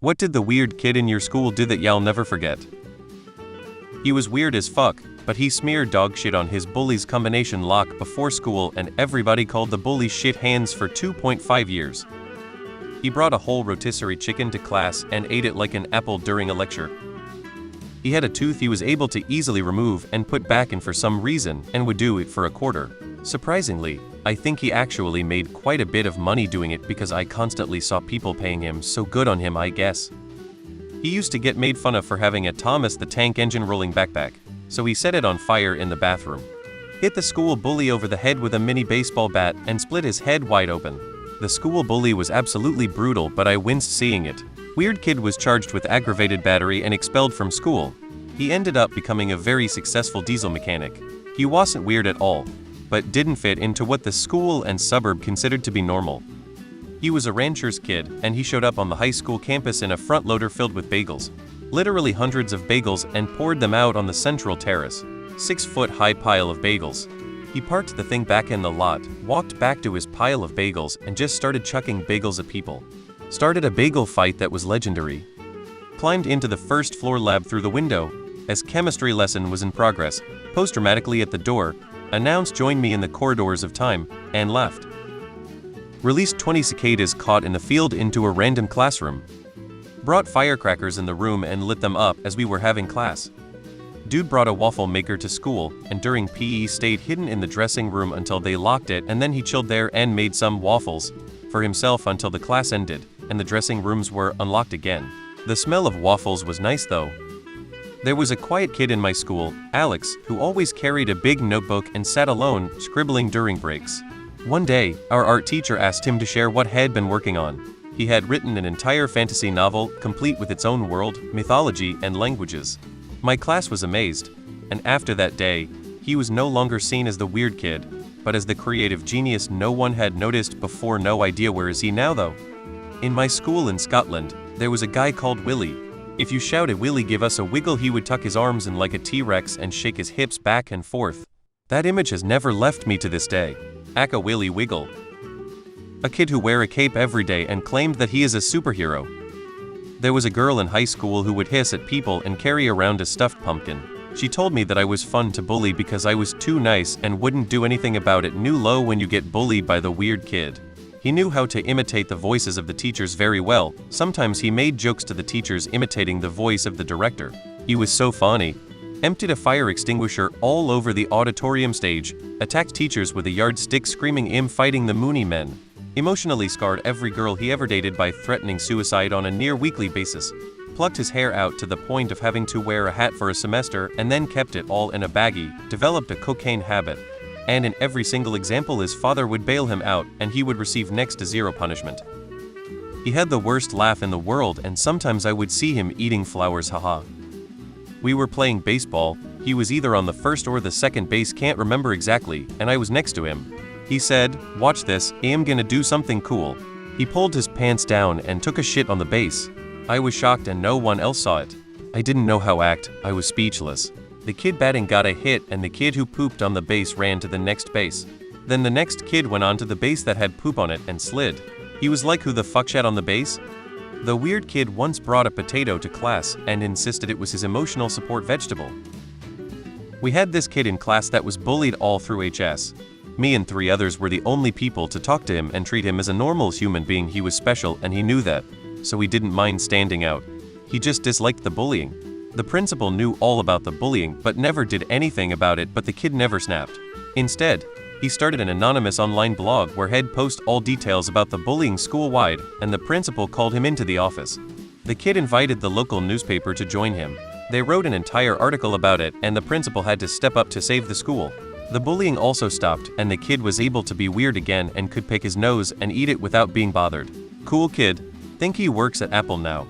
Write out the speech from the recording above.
What did the weird kid in your school do that y'all never forget? He was weird as fuck, but he smeared dog shit on his bully's combination lock before school and everybody called the bully shit hands for 2.5 years. He brought a whole rotisserie chicken to class and ate it like an apple during a lecture. He had a tooth he was able to easily remove and put back in for some reason and would do it for a quarter. Surprisingly, I think he actually made quite a bit of money doing it because I constantly saw people paying him, so good on him, I guess. He used to get made fun of for having a Thomas the Tank Engine rolling backpack, so he set it on fire in the bathroom. Hit the school bully over the head with a mini baseball bat and split his head wide open. The school bully was absolutely brutal, but I winced seeing it. Weird kid was charged with aggravated battery and expelled from school. He ended up becoming a very successful diesel mechanic. He wasn't weird at all, but didn't fit into what the school and suburb considered to be normal. He was a rancher's kid, and he showed up on the high school campus in a front loader filled with bagels. Literally hundreds of bagels, and poured them out on the central terrace. 6-foot-high pile of bagels. He parked the thing back in the lot, walked back to his pile of bagels, and just started chucking bagels at people. Started a bagel fight that was legendary. Climbed into the first floor lab through the window. As chemistry lesson was in progress, posed dramatically at the door, announced "Join me in the corridors of time," and left. Released 20 cicadas caught in the field into a random classroom. Brought firecrackers in the room and lit them up as we were having class. Dude brought a waffle maker to school, and during PE stayed hidden in the dressing room until they locked it, and then he chilled there and made some waffles for himself until the class ended, and the dressing rooms were unlocked again. The smell of waffles was nice though. There was a quiet kid in my school, Alex, who always carried a big notebook and sat alone, scribbling during breaks. One day, our art teacher asked him to share what he had been working on. He had written an entire fantasy novel, complete with its own world, mythology, and languages. My class was amazed, and after that day, he was no longer seen as the weird kid, but as the creative genius no one had noticed before. No idea where is he now though. In my school in Scotland, there was a guy called Willie. If you shouted "Willie, give us a wiggle," he would tuck his arms in like a T-Rex and shake his hips back and forth. That image has never left me to this day. Aka Willie Wiggle. A kid who wear a cape every day and claimed that he is a superhero. There was a girl in high school who would hiss at people and carry around a stuffed pumpkin. She told me that I was fun to bully because I was too nice and wouldn't do anything about it. Knew low when you get bullied by the weird kid. He knew how to imitate the voices of the teachers very well. Sometimes he made jokes to the teachers imitating the voice of the director. He was so funny. Emptied a fire extinguisher all over the auditorium stage. Attacked teachers with a yardstick screaming "I'm fighting the Mooney Men." Emotionally scarred every girl he ever dated by threatening suicide on a near weekly basis. Plucked his hair out to the point of having to wear a hat for a semester and then kept it all in a baggie. Developed a cocaine habit. And in every single example his father would bail him out and he would receive next to zero punishment. He had the worst laugh in the world, and sometimes I would see him eating flowers, haha. We were playing baseball, he was either on the first or the second base, can't remember exactly, and I was next to him. He said, "Watch this, I'm gonna do something cool." He pulled his pants down and took a shit on the base. I was shocked and no one else saw it. I didn't know how to act, I was speechless. The kid batting got a hit and the kid who pooped on the base ran to the next base. Then the next kid went on to the base that had poop on it and slid. He was like, "Who the fuck shat on the base?" The weird kid once brought a potato to class and insisted it was his emotional support vegetable. We had this kid in class that was bullied all through HS. Me and 3 others were the only people to talk to him and treat him as a normal human being. He was special and he knew that, so he didn't mind standing out. He just disliked the bullying. The principal knew all about the bullying but never did anything about it, but the kid never snapped. Instead, he started an anonymous online blog where he'd post all details about the bullying school-wide, and the principal called him into the office. The kid invited the local newspaper to join him. They wrote an entire article about it, and the principal had to step up to save the school. The bullying also stopped, and the kid was able to be weird again and could pick his nose and eat it without being bothered. Cool kid. Think he works at Apple now.